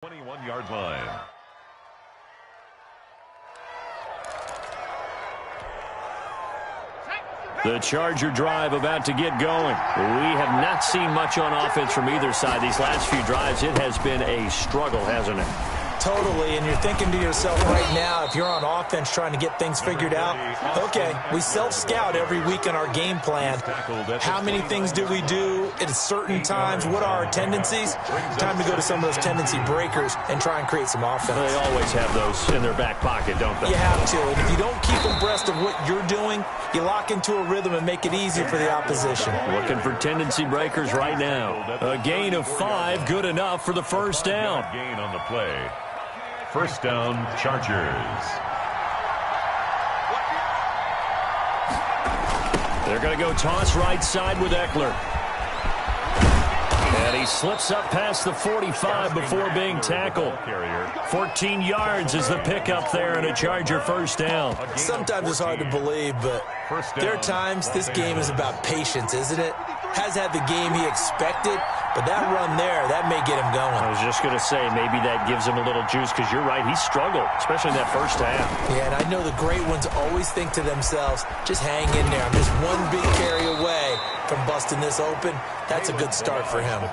21-yard line. The Charger drive about to get going. We have not seen much on offense from either side these last few drives. It has been a struggle, hasn't it? Totally, and you're thinking to yourself right now, if you're on offense trying to get things figured out, okay, we self-scout every week in our game plan. How many things do we do at certain times? What are our tendencies? Time to go to some of those tendency breakers and try and create some offense. They always have those in their back pocket, don't they? You have to, and if you don't keep abreast of what you're doing, you lock into a rhythm and make it easy for the opposition. Looking for tendency breakers right now. A gain of 5, good enough for the first down. Gain on the play. First down, Chargers. They're going to go toss right side with Eckler. And he slips up past the 45 before being tackled. 14 yards is the pickup there and a Charger first down. Sometimes it's hard to believe, but there are times this game is about patience, isn't it? Has had the game he expected, but that run there, that may get him going. I was just going to say, maybe that gives him a little juice, because you're right, he struggled, especially in that first half. Yeah, and I know the great ones always think to themselves, just hang in there. I'm just one big carry away from busting this open. That's a good start for him.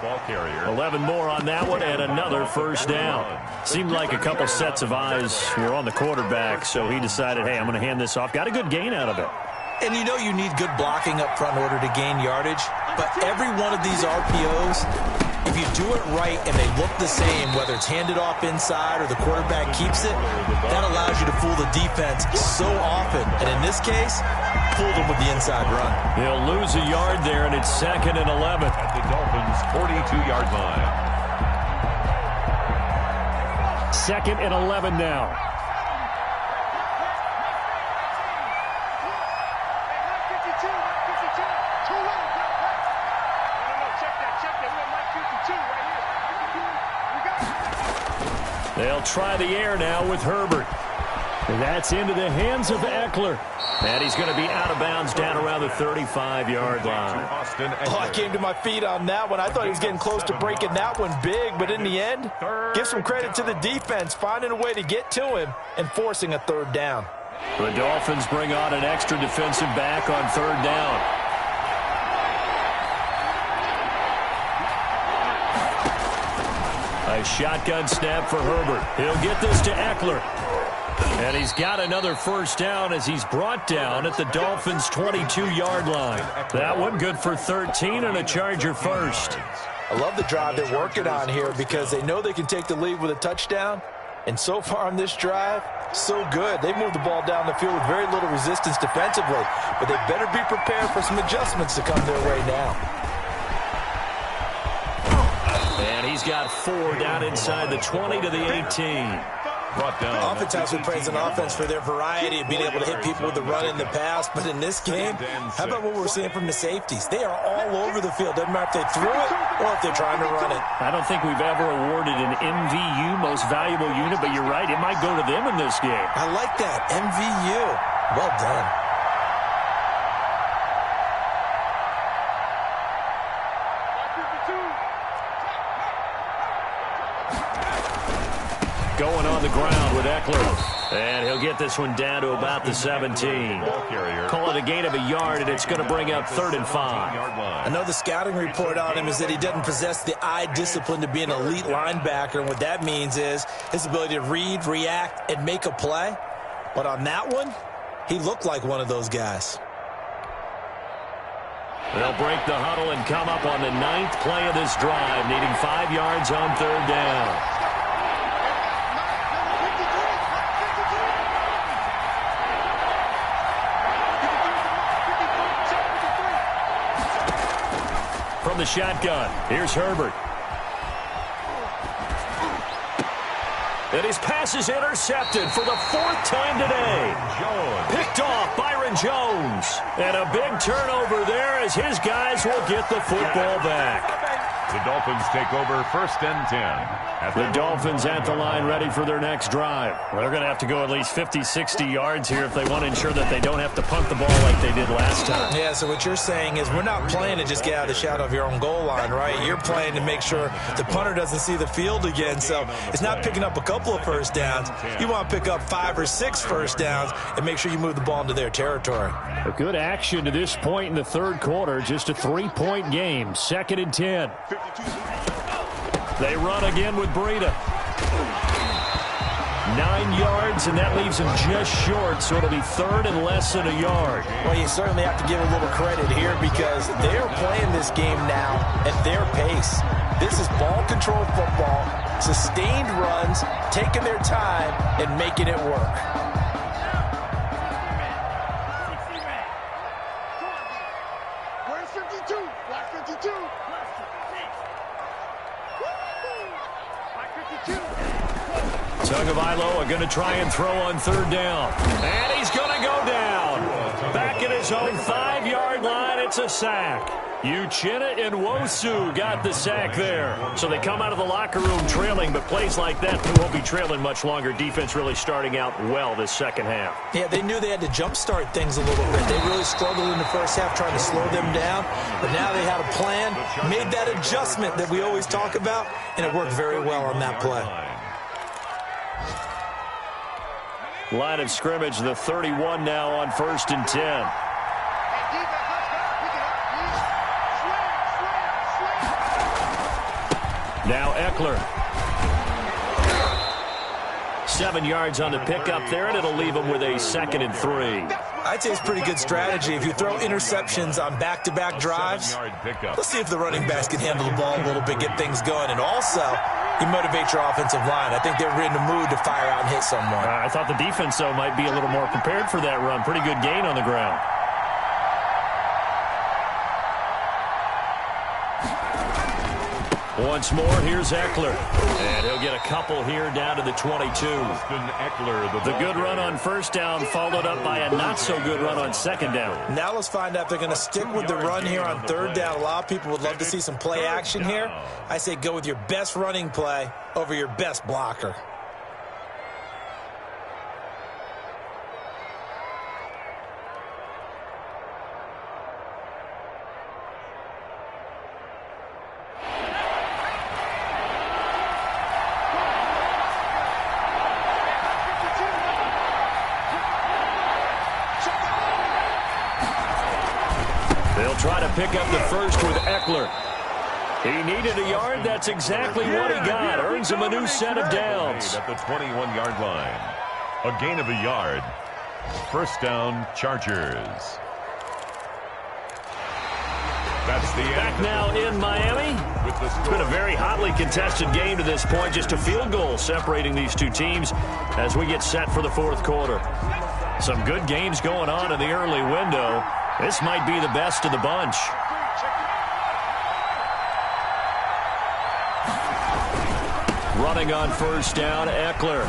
11 more on that one, and another first down. Seemed like a couple sets of eyes were on the quarterback, so he decided, hey, I'm going to hand this off. Got a good gain out of it. And you know you need good blocking up front in order to gain yardage, but every one of these RPOs, if you do it right and they look the same, whether it's handed off inside or the quarterback keeps it, that allows you to fool the defense so often. And in this case, fool them with the inside run. He'll lose a yard there, and it's 2nd and 11. At the Dolphins' 42-yard line. 2nd and 11 now. They'll try the air now with Herbert. And that's into the hands of Eckler. And he's going to be out of bounds down around the 35-yard line. Oh, I came to my feet on that one. I thought he was getting close to breaking that one big, but in the end, give some credit to the defense, finding a way to get to him and forcing a third down. The Dolphins bring on an extra defensive back on third down. A shotgun snap for Herbert. He'll get this to Eckler. And he's got another first down as he's brought down at the Dolphins' 22-yard line. That one good for 13 and a Charger first. I love the drive they're working on here because they know they can take the lead with a touchdown. And so far on this drive, so good. They've moved the ball down the field with very little resistance defensively. But they better be prepared for some adjustments to come their way now. And he's got 4 down inside the 20 to the 18. Oftentimes we praise an offense for their variety of being able to hit people with the run and the pass, but in this game, how about what we're seeing from the safeties? They are all over the field. Doesn't matter if they threw it or if they're trying to run it. I don't think we've ever awarded an MVU, most valuable unit, but you're right, it might go to them in this game. I like that, MVU. Well done. Going on the ground with Eckler. And he'll get this one down to about the 17. Call it a gain of a yard, and it's going to bring up 3rd and 5. I know the scouting report on him is that he doesn't possess the eye discipline to be an elite linebacker. And what that means is his ability to read, react, and make a play. But on that one, he looked like one of those guys. They'll break the huddle and come up on the 9th play of this drive, needing 5 yards on 3rd down. From the shotgun, here's Herbert. And his pass is intercepted for the 4th time today. Picked off Byron Jones. And a big turnover there as his guys will get the football back. The Dolphins take over 1st and 10. The Dolphins at the line ready for their next drive. They're going to have to go at least 50, 60 yards here if they want to ensure that they don't have to punt the ball like they did last time. Yeah, so what you're saying is we're not playing to just get out of the shadow of your own goal line, right? You're playing to make sure the punter doesn't see the field again. So it's not picking up a couple of first downs. You want to pick up 5 or 6 first downs and make sure you move the ball into their territory. A good action to this point in the third quarter. Just a 3-point game. 2nd and 10. They run again with Breida. 9 yards, and that leaves him just short, so it'll be 3rd and less than a yard. Well, you certainly have to give a little credit here because they're playing this game now at their pace. This is ball control football, sustained runs, taking their time, and making it work. Where's 52? Black 52. Tagovailoa are going to try and throw on 3rd down. And he's going to go down. Back at his own 5-yard line, it's a sack. Uchenna and Nwosu got the sack there. So they come out of the locker room trailing, but plays like that, they won't be trailing much longer. Defense really starting out well this second half. Yeah, they knew they had to jumpstart things a little bit. They really struggled in the first half trying to slow them down, but now they had a plan, made that adjustment that we always talk about, and it worked very well on that play. Line of scrimmage, the 31 now on 1st and 10. Now Eckler. 7 yards on the pickup there, and it'll leave him with a 2nd and 3. I'd say it's pretty good strategy. If you throw interceptions on back-to-back drives, let's see if the running backs can handle the ball a little bit, get things going, and also you motivate your offensive line. I think they're in the mood to fire out and hit someone. I thought the defense, though, might be a little more prepared for that run. Pretty good gain on the ground. Once more, here's Eckler. And he'll get a couple here down to the 22. The good run on 1st down followed up by a not-so-good run on 2nd down. Now let's find out if they're going to stick with the run here on 3rd down. A lot of people would love to see some play action here. I say go with your best running play over your best blocker. Try to pick up the first with Eckler. He needed a yard. That's exactly what he got. Earns him a new set of downs. At the 21-yard line. A gain of a yard. 1st down, Chargers. That's the end. Back now in Miami. It's been a very hotly contested game to this point. Just a field goal separating these two teams as we get set for the 4th quarter. Some good games going on in the early window. This might be the best of the bunch. Running on 1st down, Eckler.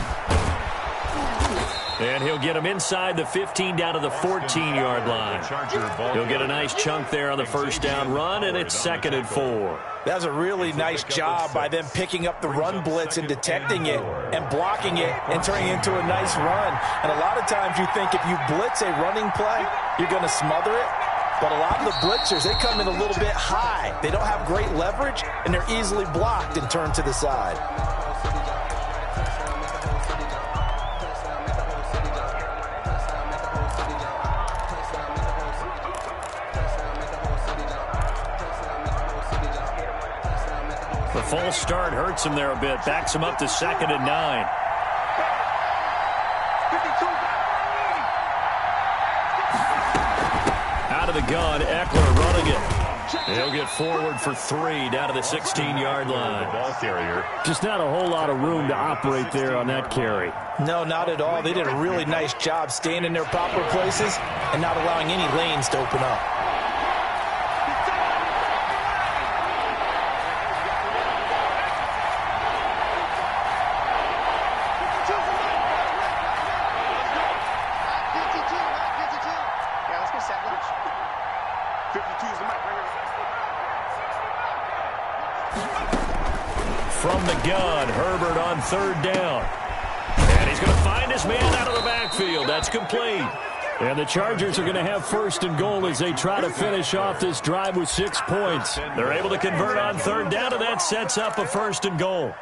And he'll get him inside the 15 down to the 14-yard line. He'll get a nice chunk there on the 1st down run, and it's 2nd and 4. That was a really nice job by them picking up the run blitz and detecting it and blocking it and turning it into a nice run. And a lot of times you think if you blitz a running play, you're going to smother it. But a lot of the blitzers, they come in a little bit high. They don't have great leverage, and they're easily blocked and turned to the side. The false start hurts him there a bit. Backs him up to 2nd and 9. Out of the gun, Eckler running it. He'll get forward for 3 down to the 16-yard line. Ball carrier. Just not a whole lot of room to operate there on that carry. No, not at all. They did a really nice job staying in their proper places and not allowing any lanes to open up. on third down. And he's going to find his man out of the backfield. That's complete. And the Chargers are going to have first and goal as they try to finish off this drive with 6 points. They're able to convert on third down, and that sets up a first and goal.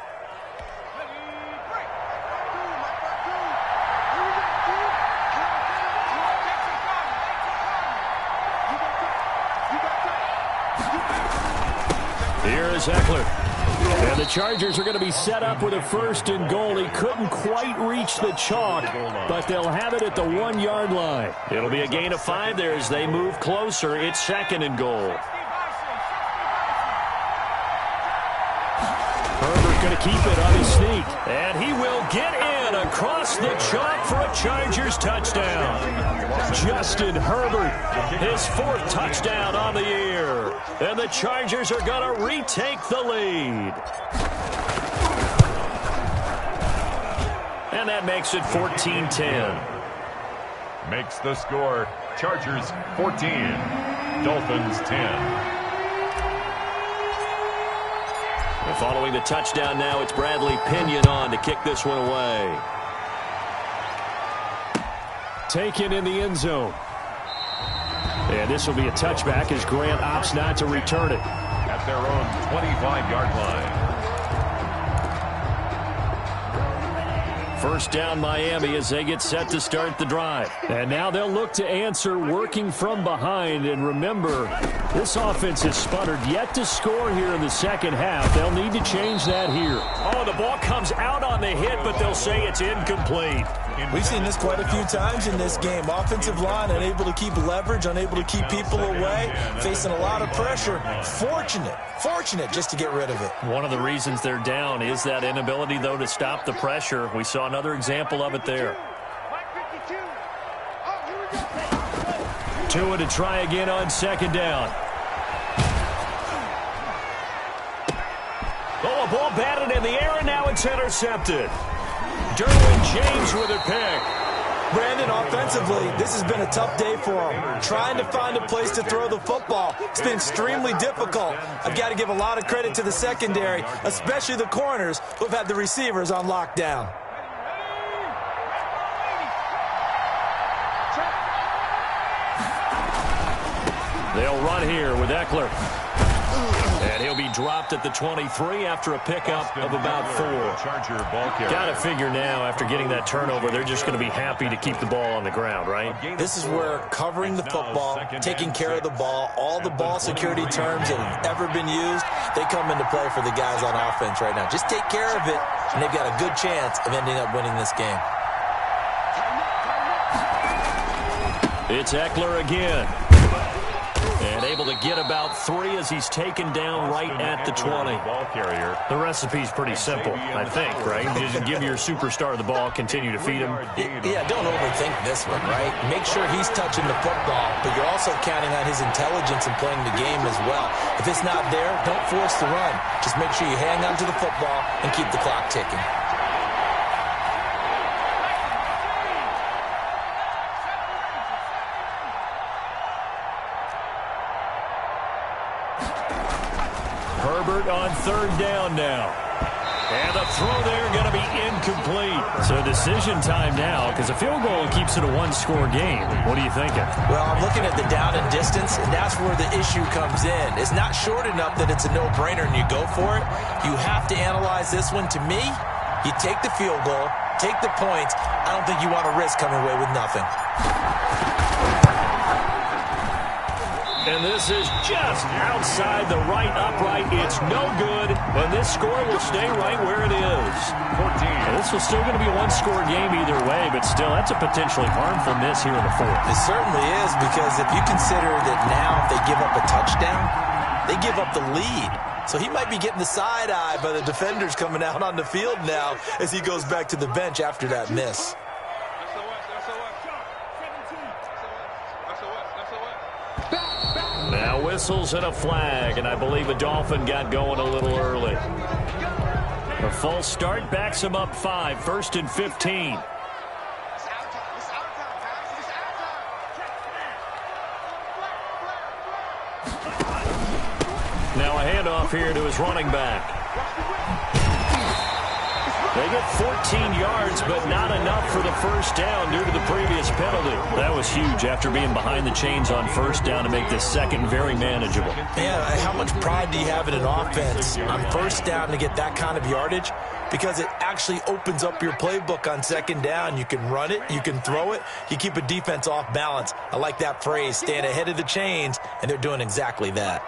Here is Eckler. And the Chargers are going to be set up with a first and goal. He couldn't quite reach the chalk, but they'll have it at the 1-yard line. It'll be a gain of 5 there as they move closer. It's second and goal. Herbert going to keep it on his sneak. And he will get in across the chalk for a Chargers touchdown. Justin Herbert, his 4th touchdown on the year. And the Chargers are going to retake the lead. And that makes it 14-10. Makes the score Chargers 14, Dolphins 10. And following the touchdown now, it's Bradley Pinion on to kick this one away. Taken in the end zone. And this will be a touchback as Grant opts not to return it. At their own 25-yard line. First down Miami as they get set to start the drive. And now they'll look to answer working from behind. And remember, this offense has sputtered yet to score here in the second half. They'll need to change that here. Oh, the ball comes out on the hit, but they'll say it's incomplete. We've seen this quite a few times in this game. Offensive line unable to keep leverage, unable to keep people away, facing a lot of pressure. Fortunate just to get rid of it. One of the reasons they're down is that inability, though, to stop the pressure. We saw another example of it there. Tua to try again on second down. Oh, a ball batted in the air, and now it's intercepted. Derwin James with a pick. Brandon, offensively, this has been a tough day for him. Trying to find a place to throw the football. It's been extremely difficult. I've got to give a lot of credit to the secondary, especially the corners who've had the receivers on lockdown. They'll run here with Eckler. And he'll be dropped at the 23 after a pickup of about 4. Got to figure now, after getting that turnover, they're just going to be happy to keep the ball on the ground, right? This is where covering the football, taking care of the ball, all the ball security terms that have ever been used, they come into play for the guys on offense right now. Just take care of it, and they've got a good chance of ending up winning this game. It's Eckler again. And able to get about 3 as he's taken down right at the 20. The recipe's pretty simple, I think, right? Just give your superstar the ball, continue to feed him. Yeah, don't overthink this one, right? Make sure he's touching the football, but you're also counting on his intelligence in playing the game as well. If it's not there, don't force the run. Just make sure you hang on to the football and keep the clock ticking. Herbert on third down now. And the throw there going to be incomplete. So decision time now, because a field goal keeps it a 1-score game. What are you thinking? Well, I'm looking at the down and distance, and that's where the issue comes in. It's not short enough that it's a no-brainer and you go for it. You have to analyze this one. To me, you take the field goal, take the points. I don't think you want to risk coming away with nothing. And this is just outside the right upright. It's no good, but this score will stay right where it is. 14. And this was still going to be a 1-score game either way, but still, that's a potentially harmful miss here in the 4th. It certainly is, because if you consider that now if they give up a touchdown, they give up the lead. So he might be getting the side eye by the defenders coming out on the field now as he goes back to the bench after that miss. Now whistles and a flag, and I believe a Dolphin got going a little early. A false start backs him up 5, 1st and 15. Now a handoff here to his running back. They get 14 yards, but not enough for the first down due to the previous penalty. That was huge after being behind the chains on first down to make this second very manageable. Yeah, how much pride do you have in an offense on first down to get that kind of yardage? Because it actually opens up your playbook on second down. You can run it, you can throw it, you keep a defense off balance. I like that phrase, stand ahead of the chains, and they're doing exactly that.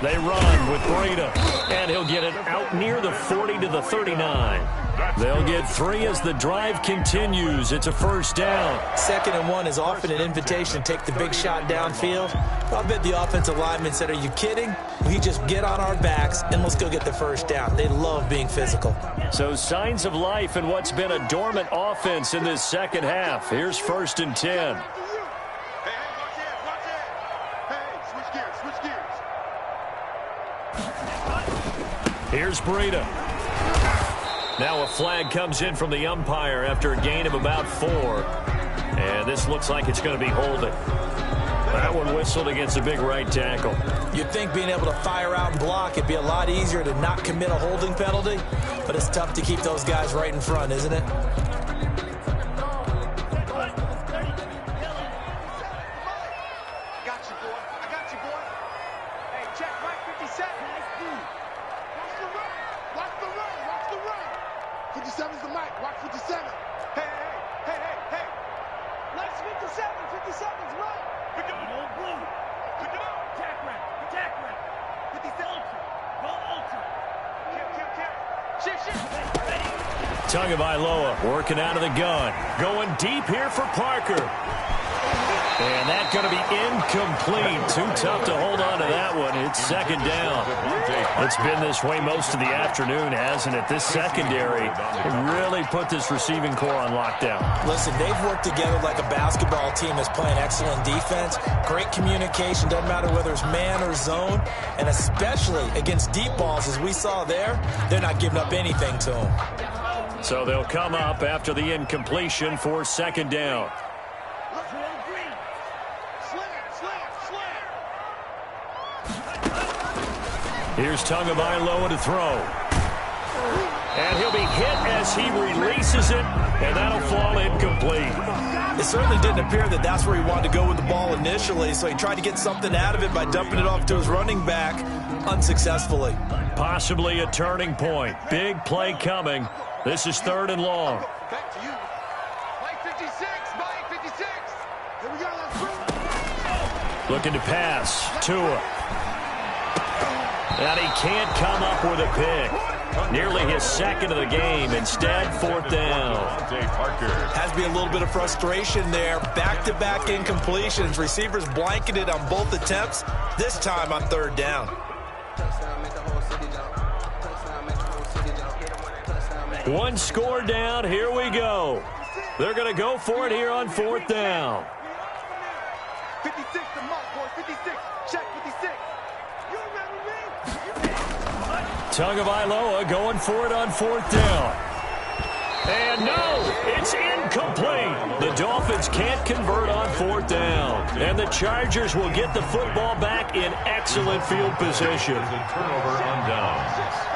They run with Breda, and he'll get it out near the 40 to the 39. They'll get 3 as the drive continues. It's a first down. 2nd and 1 is often an invitation to take the big shot downfield. I bet the offensive lineman said, are you kidding? We just get on our backs and let's go get the first down. They love being physical. So signs of life in what's been a dormant offense in this second half. Here's 1st and 10. Here's Breda. Now a flag comes in from the umpire after a gain of about 4. And this looks like it's going to be holding. That one whistled against a big right tackle. You'd think being able to fire out and block, it'd be a lot easier to not commit a holding penalty. But it's tough to keep those guys right in front, isn't it? Tagovailoa working out of the gun. Going deep here for Parker. And that's going to be incomplete. Too tough to hold on to that one. It's 2nd down. It's been this way most of the afternoon, hasn't it? This secondary really put this receiving core on lockdown. Listen, they've worked together like a basketball team that's playing excellent defense. Great communication. Doesn't matter whether it's man or zone. And especially against deep balls, as we saw there, they're not giving up anything to them. So they'll come up after the incompletion for 2nd down. Here's Tagovailoa to throw. And he'll be hit as he releases it, and that'll fall incomplete. It certainly didn't appear that that's where he wanted to go with the ball initially, so he tried to get something out of it by dumping it off to his running back unsuccessfully. Possibly a turning point. Big play coming. This is 3rd and long. Back to you. Mike 56, Mike 56. Here we go, let's go. Looking to pass. Tua. And he can't come up with a pick. Nearly his 2nd of the game. Instead, 4th down. Has to be a little bit of frustration there. Back-to-back incompletions. Receivers blanketed on both attempts. This time on 3rd down. One score down. Here we go. They're going to go for it here on 4th down. 56 to mark, boys. 56. Check 56. You remember me? Tagovailoa going for it on 4th down. And no, it's incomplete. The Dolphins can't convert on 4th down. And the Chargers will get the football back in excellent field position. Turnover on downs.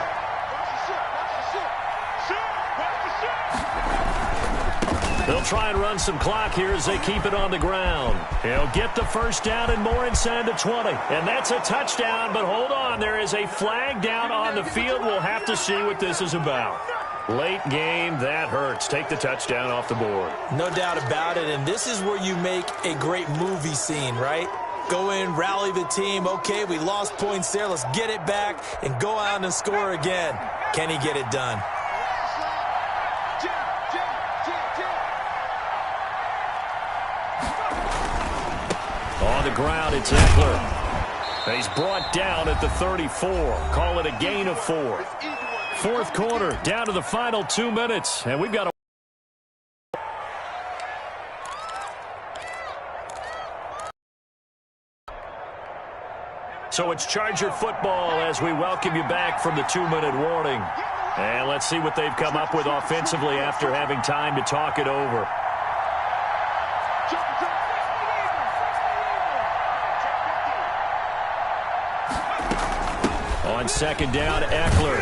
They'll try and run some clock here as they keep it on the ground. He'll get the first down and more inside the 20. And that's a touchdown, but hold on. There is a flag down on the field. We'll have to see what this is about. Late game, that hurts. Take the touchdown off the board. No doubt about it, and this is where you make a great movie scene, right? Go in, rally the team. Okay, we lost points there. Let's get it back and go out and score again. Can he get it done? On the ground, it's Eckler. He's brought down at the 34. Call it a gain of 4. 4th quarter, down to the final 2 minutes. And we've got a... So it's Charger football as we welcome you back from the 2-minute warning. And let's see what they've come up with offensively after having time to talk it over. On second down, Eckler.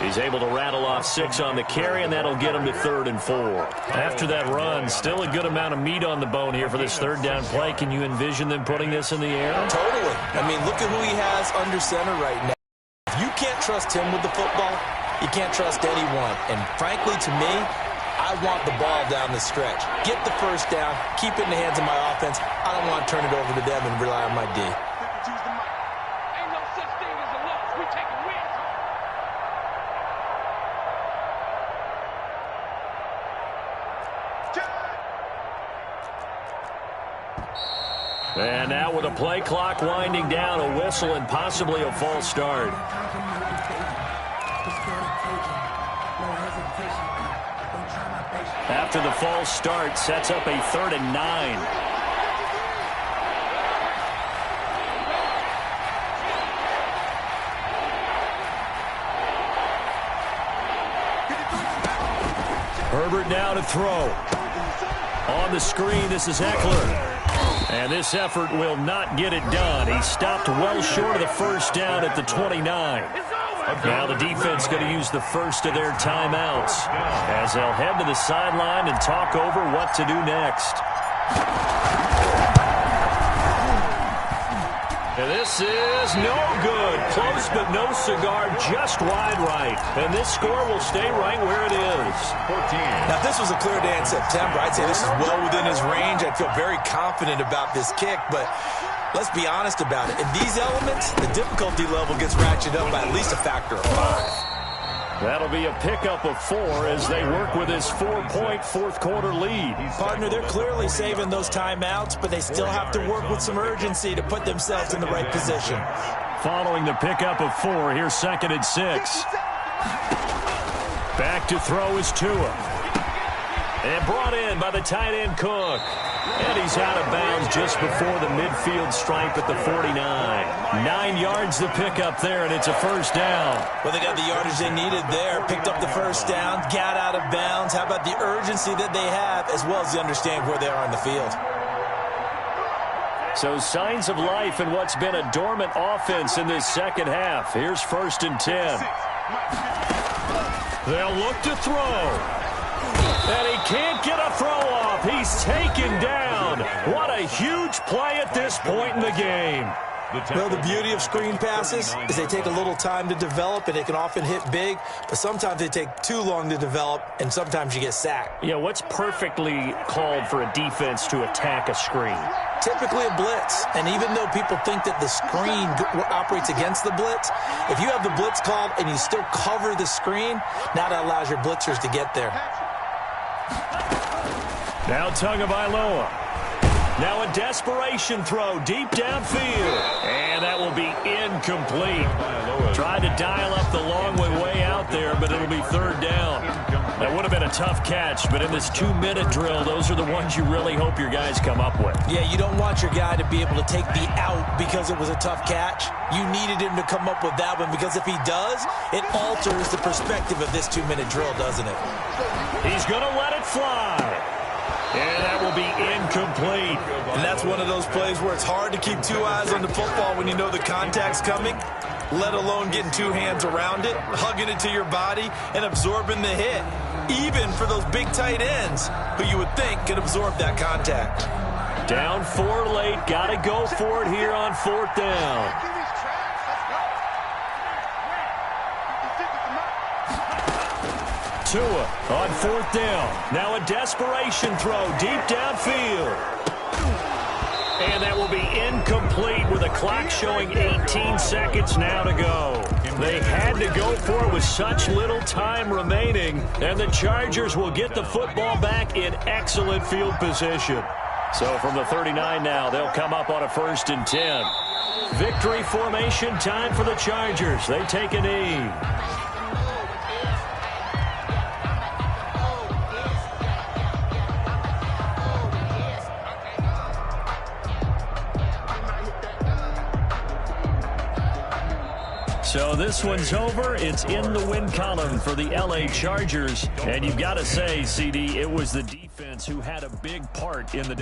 He's able to rattle off 6 on the carry, and that'll get him to 3rd and 4. After that run, still a good amount of meat on the bone here for this 3rd down play. Can you envision them putting this in the air? Totally. I mean, look at who he has under center right now. If you can't trust him with the football, you can't trust anyone. And frankly, to me, I want the ball down the stretch. Get the first down, keep it in the hands of my offense. I don't want to turn it over to them and rely on my D. Ain't no such thing as a loss. We take a win. And now with a play clock winding down, a whistle and possibly a false start. After the false start, sets up a 3rd and 9. Herbert now to throw. On the screen, this is Eckler. And this effort will not get it done. He stopped well short of the first down at the 29. Now the defense going to use the first of their timeouts as they'll head to the sideline and talk over what to do next. And this is no good. Close but no cigar, just wide right. And this score will stay right where it is. 14. Now, if this was a clear day in September, I'd say this is well within his range. I'd feel very confident about this kick, but let's be honest about it. In these elements, the difficulty level gets ratcheted up by at least a factor of 5. That'll be a pickup of 4 as they work with his 4-point fourth-quarter lead. Partner, they're clearly saving those timeouts, but they still have to work with some urgency to put themselves in the right position. Following the pickup of 4, here's 2nd and 6. Back to throw is Tua. And brought in by the tight end Cook. And he's out of bounds just before the midfield stripe at the 49. 9 yards to pick up there, and it's a first down. Well, they got the yardage they needed there, picked up the first down, got out of bounds. How about the urgency that they have, as well as they understand where they are on the field? So signs of life in what's been a dormant offense in this second half. Here's 1st and 10. They'll look to throw. And he can't get a throw off. He's taken down. What a huge play at this point in the game. Well, the beauty of screen passes is they take a little time to develop, and they can often hit big, but sometimes they take too long to develop, and sometimes you get sacked. Yeah, what's perfectly called for a defense to attack a screen? Typically a blitz, and even though people think that the screen operates against the blitz, if you have the blitz called and you still cover the screen, now that allows your blitzers to get there. Now Tagovailoa. Now a desperation throw deep downfield. And that will be incomplete. Tried to dial up the long way out there, but it'll be 3rd down. That would have been a tough catch, but in this 2-minute drill, those are the ones you really hope your guys come up with. Yeah, you don't want your guy to be able to take the out because it was a tough catch. You needed him to come up with that one, because if he does, it alters the perspective of this 2-minute drill, doesn't it? He's going to let it fly. And that will be incomplete. And that's one of those plays where it's hard to keep 2 eyes on the football when you know the contact's coming, let alone getting 2 hands around it, hugging it to your body, and absorbing the hit, even for those big tight ends who you would think could absorb that contact. Down 4 late. Got to go for it here on 4th down. Tua on 4th down. Now a desperation throw deep downfield. And that will be incomplete with a clock showing 18 seconds now to go. They had to go for it with such little time remaining, and the Chargers will get the football back in excellent field position. So from the 39 now, they'll come up on a 1st and 10. Victory formation time for the Chargers. They take a knee. So this one's over. It's in the win column for the LA Chargers. And you've got to say, CD, it was the defense who had a big part in the